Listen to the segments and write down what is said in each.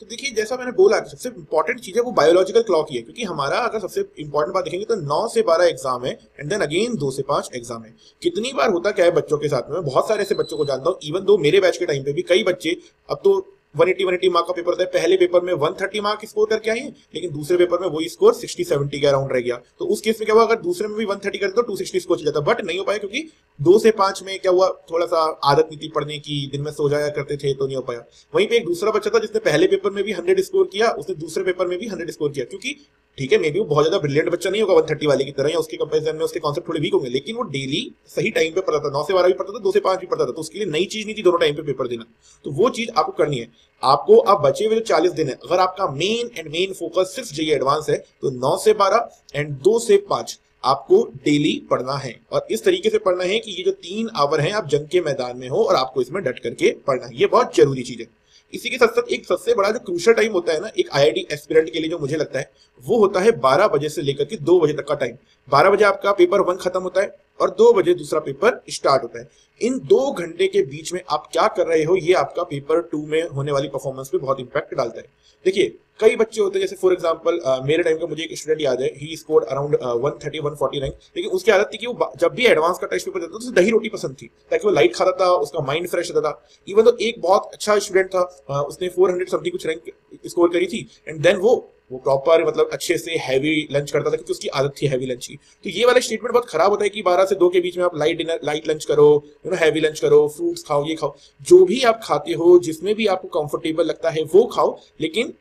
तो देखिए जैसा मैंने बोला कि सबसे इंपॉर्टेंट चीज है वो बायोलॉजिकल क्लॉक ही है, क्योंकि हमारा अगर सबसे इंपॉर्टेंट बात देखेंगे तो 9 से 12 एग्जाम है एंड देन अगेन 2 से 5 एग्जाम है। कितनी बार होता क्या है बच्चों के साथ में, मैं बहुत सारे ऐसे बच्चों को जानता हूँ, इवन दो मेरे बैच के टाइम पे भी कई बच्चे, अब तो 180 मार्क का पेपर होता है, पहले पेपर में 130 मार्क स्कोर करके आए हैं, लेकिन दूसरे पेपर में वही स्कोर 60-70 के अराउंड रह गया। तो उस केस में क्या हुआ, अगर दूसरे में भी 130 करते तो 260 स्कोर चल जाता, बट नहीं हो पाया क्योंकि 2 से 5 में क्या हुआ, थोड़ा सा आदत नहीं थी पढ़ने की, दिन में सो जाया करते थे, तो नहीं हो पाया। वहीं पे एक दूसरा बच्चा था जिसने पहले पेपर में भी 100 स्कोर किया, उसने दूसरे पेपर में भी 100 स्कोर किया, क्योंकि ठीक है मे बी वो बहुत ज्यादा ब्रिलियंट बच्चा नहीं होगा 130 वाले की तरह, या उसके कंपैरिजन में उसके कॉन्सेप्ट थोड़े वीक होंगे, लेकिन वो डेली सही टाइम पे पढ़ता था, 9 से 12 भी पढ़ता था, 2 से 5 भी पढ़ता था, तो उसके लिए नई चीज नहीं थी दोनों टाइम पे पेपर देना। तो वो चीज आपको करनी है। आपको अब बचे हुए जो 40 दिन है, अगर आपका मेन फोकस सिर्फ जेईई एडवांस है तो 9 से 12 एंड 2 से 5 आपको डेली पढ़ना है, और इस तरीके से पढ़ना है कि ये जो 3 आवर हैं आप जंग के मैदान में हो और आपको इसमें डट करके पढ़ना है, ये बहुत जरूरी चीज है। इसी के साथ साथ एक सबसे बड़ा जो क्रूशियल टाइम होता है ना एक आईआईटी एस्पिरेंट के लिए, जो मुझे लगता है वो होता है 12 बजे से लेकर के 2 बजे तक का टाइम। 12 बजे आपका पेपर 1 खत्म होता है और 2 बजे दूसरा पेपर स्टार्ट होता है। इन 2 घंटे के बीच में आप क्या कर रहे हो, ये आपका पेपर 2 में होने वाली परफॉर्मेंस पे बहुत इंपैक्ट डालता है। देखिए कई बच्चे होते हैं, जैसे फॉर एग्जांपल मेरे टाइम का मुझे एक स्टूडेंट याद है, ही स्कोर्ड अराउंड 130-140 रैंक, लेकिन उसकी आदत थी कि वो जब भी एडवांस का टेस्ट पेपर देता था तो उसे दही रोटी पसंद थी, ताकि वो लाइट खाता था, उसका माइंड फ्रेश रहता था। इवन तो एक बहुत अच्छा स्टूडेंट था, उसने 400 समथिंग कुछ रैंक स्कोर करी थी, एंड देन वो प्रॉपर मतलब अच्छे से हैवी लंच करता था, क्योंकि उसकी आदत थी हैवी लंच की। तो ये वाला स्टेटमेंट बहुत खराब होता है कि 12 से 2 के बीच में आप लाइट डिनर, लाइट लंच करो, हैवी लंच करो, फ्रूट्स खाओ, ये खाओ, जो भी आप खाते हो, जिसमें भी आपको कंफर्टेबल लगता है वो खाओ, लेकिन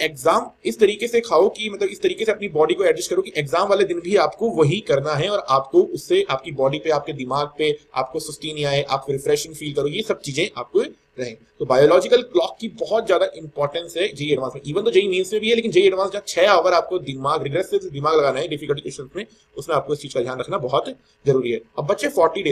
एग्जाम इस तरीके से खाओ कि मतलब इस तरीके से अपनी बॉडी को एडजस्ट करो कि एग्जाम वाले दिन भी आपको वही करना है, और आपको उससे आपकी बॉडी पे, आपके दिमाग पे आपको सुस्ती नहीं आए, आप रिफ्रेशिंग फील करो, ये सब चीजें आपको रहे। तो बायोलॉजिकल क्लॉक की बहुत ज्यादा इंपॉर्टेंस है जेईई एडवांस में, इवन तो जेईई मेंस में भी है, लेकिन जेईई एडवांस जहाँ 6 आवर आपको दिमाग रिग्रेसिव दिमाग लगाना है डिफिकल्टी क्वेश्चंस में, उसमें आपको इस चीज का ध्यान रखना बहुत जरूरी है। अब बच्चे 40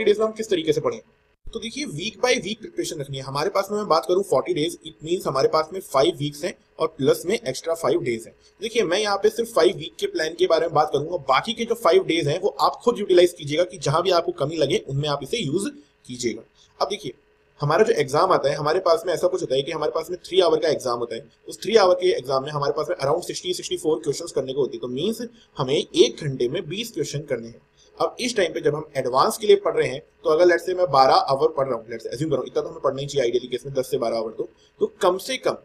डेज में हम किस तरीके से पढ़ें, तो देखिए वीक बाय वीक प्रिपरेशन रखनी है। हमारे पास में मैं बात करूं 40 डेज, इट मींस हमारे पास में 5 वीक्स हैं और प्लस में एक्स्ट्रा 5 डेज हैं। देखिए मैं यहाँ पे सिर्फ 5 वीक के प्लान के बारे में बात करूंगा, बाकी के जो 5 डेज हैं वो आप खुद यूटिलाइज कीजिएगा कि जहां भी आपको कमी लगे उनमें आप इसे यूज कीजिएगा। अब देखिए हमारा जो एग्जाम आता है, हमारे पास में ऐसा कुछ होता है कि हमारे पास में 3 आवर का एग्जाम होता है। उस 3 आवर के एग्जाम में हमारे पास में अराउंड 60-64 क्वेश्चन करने को होती है, तो मीन्स हमें 1 घंटे में 20 क्वेश्चन करने हैं। अब इस टाइम पे जब हम एडवांस के लिए पढ़ रहे हैं, तो अगर लेट्स से मैं 12 आवर पढ़ रहा हूँ, लेट्स से अज्यूम कर रहा हूँ, इतना तो हमें पढ़ना ही चाहिए आइडियली केस में 10 से 12 आवर, तो कम से कम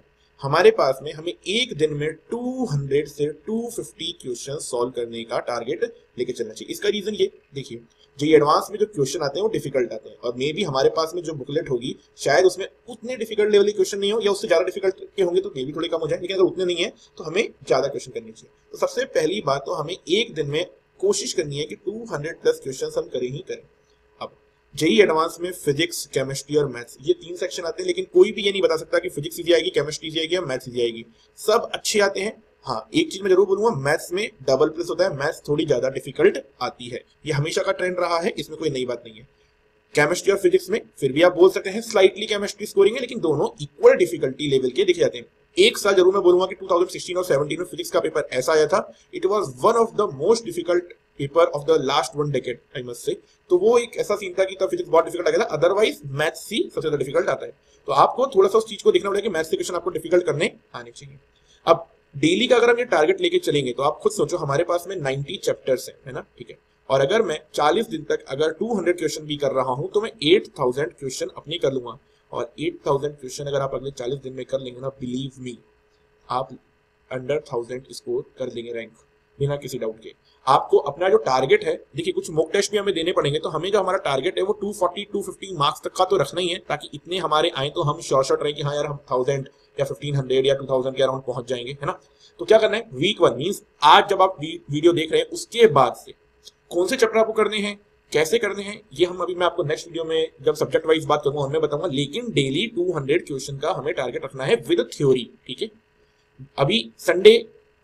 हमारे पास में हमें एक दिन में 200 से 250 क्वेश्चन सॉल्व करने का टारगेट लेके चलना चाहिए। इसका रीजन ये देखिए, जेईई एडवांस में जो क्वेश्चन आते हैं वो डिफिकल्ट आते हैं, और मे बी हमारे पास में जो बुकलेट होगी शायद उसमें उतने डिफिकल्ट लेवल के क्वेश्चन नहीं हो, या उससे ज्यादा डिफिकल्ट के होंगे तो मे बी थोड़े कम हो जाए, लेकिन अगर उतने नहीं है तो हमें ज्यादा क्वेश्चन करने चाहिए। तो सबसे पहली बात तो हमें एक दिन में कोशिश करनी है कि 200 प्लस क्वेश्चन हम करें ही करें। अब जेईई एडवांस में फिजिक्स, केमिस्ट्री और मैथ्स, ये 3 सेक्शन आते हैं, लेकिन कोई भी ये नहीं बता सकता कि फिजिक्स इजी आएगी, केमिस्ट्री इजी आएगी या मैथ्स इजी आएगी। सब अच्छे आते हैं। हाँ एक चीज मैं जरूर बोलूंगा, मैथ्स में डबल प्लस होता है, मैथ्स थोड़ी ज्यादा डिफिकल्ट आती है, ये हमेशा का ट्रेंड रहा है, इसमें कोई नई बात नहीं है। केमिस्ट्री और फिजिक्स में फिर भी आप बोल सकते हैं स्लाइटली केमिस्ट्री स्कोरिंग है, लेकिन दोनों इक्वल डिफिकल्टी लेवल के देखे जाते हैं। एक साल जरूर मैं बोलूंगा कि 2016 और 17 में फिजिक्स का पेपर ऐसा आया था, it was one of the most difficult paper of the last 1 decade I must say. तो वो एक ऐसा सीन था कि तब फिजिक्स बहुत डिफिकल्ट आ गया था, अदरवाइज मैथ्स ही सबसे ज्यादा डिफिकल्ट आता है। तो आपको थोड़ा सा उस चीज को देखना पड़ेगा कि मैथ्स के क्वेश्चन आपको डिफिकल्ट करने आने चाहिए। अब डेली का अगर हम ये टारगेट लेके चलेंगे तो आप खुद सोचो, हमारे पास में 90 चैप्टर्स है ना, ठीक है, और अगर मैं 40 दिन तक अगर 200 क्वेश्चन भी कर रहा हूं तो मैं 8000 क्वेश्चन अपने कर लूंगा, और 8000 क्वेश्चन अगर आप अगले 40 दिन में कर लेंगे ना, बिलीव मी आप अंडर 1000 स्कोर कर देंगे रैंक बिना किसी डाउट के। आपको अपना जो टारगेट है, देखिए कुछ मॉक टेस्ट भी हमें देने पड़ेंगे, तो हमें जो हमारा टारगेट है वो 240-250 मार्क्स तक का तो रखना ही है, ताकि इतने हमारे आए तो हम श्योर रहे कि हाँ यार हम 1000 या 1500 या 2000 के अराउंड पहुंच जाएंगे, है ना। तो क्या करना है, वीक 1 मींस आज जब आप वीडियो देख रहे हैं उसके बाद से कौन से चैप्टर आपको करने हैं, कैसे करने हैं, ये हम अभी मैं आपको नेक्स्ट वीडियो में जब सब्जेक्ट वाइज बात करूंगा उनमें बताऊंगा, लेकिन डेली 200 क्वेश्चन का हमें टारगेट रखना है विद थ्योरी, ठीक है। अभी संडे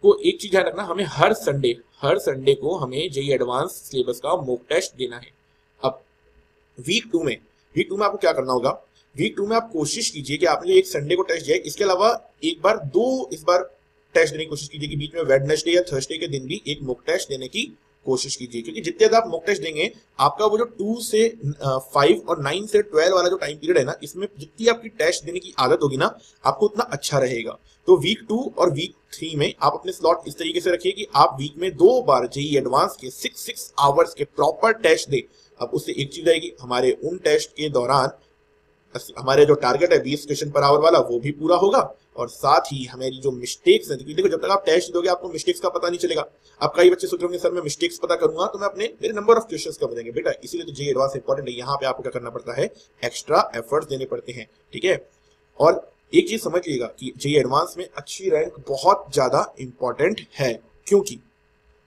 को एक चीज ध्यान रखना, हमें हर संडे को हमें जेईई एडवांस सिलेबस का मॉक टेस्ट देना है। अब वीक 2 में आपको क्या करना होगा, वीक 2 में आप कोशिश कीजिए कि आपने एक संडे को टेस्ट दिया है, इसके अलावा एक बार 2 इस बार टेस्ट देने की कोशिश कीजिए कि बीच में वेडनेसडे या थर्सडे के दिन भी एक मॉक टेस्ट देने की कोशिश कीजिए, क्योंकि जितने ज्यादा आप मॉक टेस्ट देंगे आपका वो जो 2 से 5 और 9 से 12 वाला जो टाइम पीरियड है ना, इसमें जितनी आपकी टेस्ट देने की आदत होगी ना, आपको उतना अच्छा रहेगा। तो वीक 2 और वीक 3 में आप अपने स्लॉट इस तरीके से रखिए कि आप वीक में 2 बार जेईई एडवांस के 6 आवर्स के प्रॉपर टेस्ट दे। अब उससे एक चीज आएगी, हमारे उन टेस्ट के दौरान हमारे जो टारगेट है 20 क्वेश्चन पर आवर वाला वो भी पूरा होगा, और साथ ही हमारी जो मिस्टेक्स है, क्योंकि देखो जब तक आप टेस्ट दोगे आपको मिस्टेक्स का पता नहीं चलेगा। अब कई बच्चे सोच रहे होंगे सर मैं मिस्टेक्स पता करूंगा तो मैं अपने मेरे नंबर ऑफ क्वेश्चंस कम देंगे। बेटा इसीलिए तो जेईई एडवांस इंपॉर्टेंट है, यहाँ पे आपको क्या करना पड़ता है, एक्स्ट्रा एफर्ट्स देने पड़ते हैं, ठीक है। और एक चीज समझ लीजिएगा कि जेईई एडवांस में अच्छी रैंक बहुत ज्यादा इंपॉर्टेंट है, क्योंकि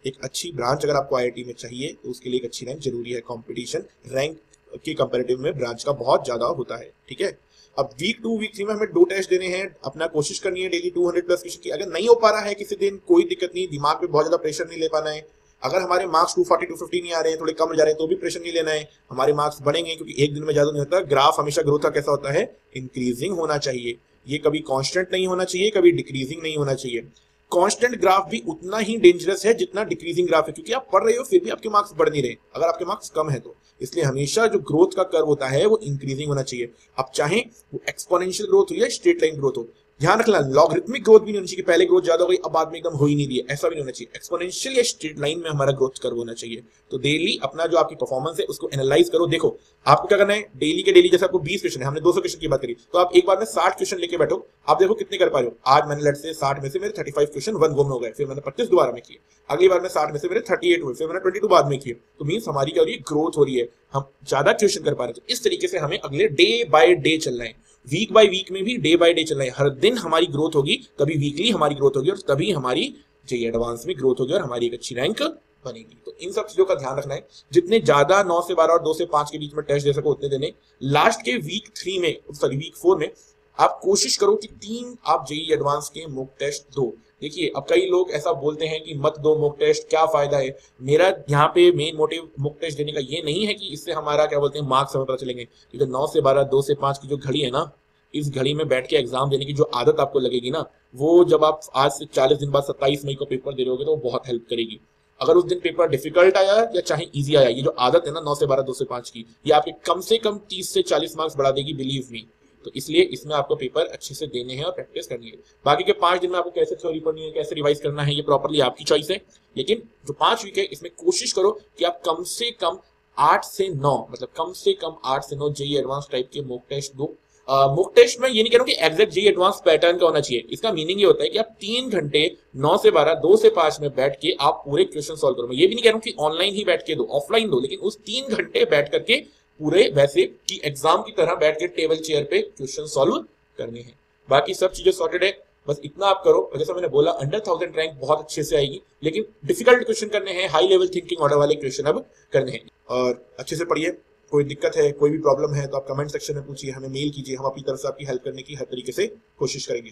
एक अच्छी ब्रांच अगर आपको आईआईटी में चाहिए तो उसके लिए एक अच्छी रैंक जरूरी है। कंपटीशन रैंक के कंपैरेटिव में ब्रांच का बहुत ज्यादा होता है, ठीक है। अब वीक 2 वीक 3 में हमें 2 टेस्ट देने हैं, अपना कोशिश करनी है डेली 200 प्लस क्वेश्चन की। अगर नहीं हो पा रहा है किसी दिन कोई दिक्कत नहीं, दिमाग पे बहुत ज्यादा प्रेशर नहीं ले पाना है। अगर हमारे मार्क्स 240 250 नहीं आ रहे हैं, थोड़े कम जा रहे हैं, तो भी प्रेशर नहीं लेना है, हमारे मार्क्स बढ़ेंगे, क्योंकि एक दिन में ज्यादा नहीं होता। ग्राफ हमेशा ग्रोथ का कैसा होता है, इंक्रीजिंग होना चाहिए, ये कभी कांस्टेंट नहीं होना चाहिए, कभी डिक्रीजिंग नहीं होना चाहिए। कांस्टेंट ग्राफ भी उतना ही डेंजरस है जितना डिक्रीजिंग ग्राफ है, क्योंकि आप पढ़ रहे हो फिर भी आपके मार्क्स बढ़ नहीं रहे अगर आपके मार्क्स कम है तो। इसलिए हमेशा जो ग्रोथ का कर्व होता है वो इंक्रीजिंग होना चाहिए। अब चाहे वो एक्सपोनेंशियल ग्रोथ हो या स्ट्रेट लाइन ग्रोथ हो, ध्यान रखना लॉगरिथमिक ग्रोथ भी नहीं होनी चाहिए, पहले ग्रोथ ज्यादा हो गई अब बाद में एकदम हो ही नहीं रही है, ऐसा भी नहीं होना चाहिए। एक्सपोनेंशियल या स्ट्रेट लाइन में हमारा ग्रोथ कर्व होना चाहिए। तो डेली अपना जो आपकी परफॉर्मेंस है उसको एनालाइज करो। देखो आपको क्या करना है, डेली के डेली, जैसे आपको 20 क्वेश्चन है, हमने 200 क्वेश्चन की बात करी, तो आप एक बार में 60 क्वेश्चन लेके बैठो, आप देखो कितने कर पा रहे हो। आज मैंने लेट से 60 में से मेरे 35 क्वेश्चन वन गो में हो गए, फिर मैंने 25 दोबारा में किए। अगली बार में 60 में से मेरे 38 हुए, फिर मैंने 22 बाद में किए। तो मींस हमारी क्या हो रही है, ग्रोथ हो रही है, हम ज्यादा क्वेश्चन कर पा रहे हैं। तो इस तरीके से हमें अगले डे बाय डे चलना है, वीक बाय वीक में भी डे बाय डे चलना है। हर दिन हमारी ग्रोथ होगी, कभी वीकली हमारी ग्रोथ होगी, और तभी हमारी जेईई एडवांस में ग्रोथ होगी और हमारी एक अच्छी रैंक बनेगी। तो इन सब चीजों का ध्यान रखना है। जितने ज्यादा 9 से 12 और 2 से 5 के बीच में टेस्ट दे सको उतने देने। लास्ट के वीक 3 में, सॉरी वीक 4 में आप कोशिश करो कि 3 आप जेईई एडवांस के मॉक टेस्ट दो। देखिए अब कई लोग ऐसा बोलते हैं कि मत दो मॉक टेस्ट, क्या फायदा है। मेरा यहाँ पे मेन मोटिव मॉक टेस्ट देने का ये नहीं है कि इससे हमारा क्या बोलते हैं मार्क्स हमें पता चलेंगे। क्योंकि 9 से 12 2 से 5 की जो घड़ी है ना, इस घड़ी में बैठ के एग्जाम देने की जो आदत आपको लगेगी ना, वो जब आप आज से 40 दिन बाद 27 मई को पेपर दे रहे होगे तो वो बहुत हेल्प करेगी। अगर उस दिन पेपर डिफिकल्ट आया या चाहे इजी आया, ये जो आदत है ना 9 से 12 2 से 5 की, ये आपके कम से कम 30 से 40 मार्क्स बढ़ा देगी, बिलीव मी। तो इसलिए इसमें आपको पेपर अच्छे से देने हैं और प्रैक्टिस करनी है। बाकी के 5 दिन में आपको कैसे थ्योरी पढ़नी है, कैसे रिवाइज करना है, ये प्रॉपर्ली आपकी चॉइस है। लेकिन जो 5 वीक है इसमें कोशिश करो कि आप कम से कम 8 से 9, मतलब कम से कम 8 से 9 जेईई एडवांस टाइप के मॉक टेस्ट दो। मॉक टेस्ट में ये नहीं कह रहा हूं कि एग्जैक्ट जेईई एडवांस पैटर्न का होना चाहिए। इसका मीनिंग ये होता है कि आप 3 घंटे 9 से 12 2 से 5 में बैठ के आप पूरे क्वेश्चन सॉल्व करो। मैं ये भी नहीं कह रहा हूं कि ऑनलाइन ही बैठ के दो, ऑफलाइन दो, लेकिन उस 3 घंटे बैठ करके पूरे वैसे कि एग्जाम की तरह बैठ के टेबल चेयर पे क्वेश्चन सॉल्व करने हैं। बाकी सब चीजें सॉर्टेड है, बस इतना आप करो। जैसा मैंने बोला अंडर 1000 रैंक बहुत अच्छे से आएगी, लेकिन डिफिकल्ट क्वेश्चन करने हैं, हाई लेवल थिंकिंग ऑर्डर वाले क्वेश्चन अब करने हैं। और अच्छे से पढ़िए। कोई दिक्कत है, कोई भी प्रॉब्लम है तो आप कमेंट सेक्शन में पूछिए, हमें मेल कीजिए, हम अपनी तरफ से आपकी हेल्प करने की हर तरीके से कोशिश करेंगे।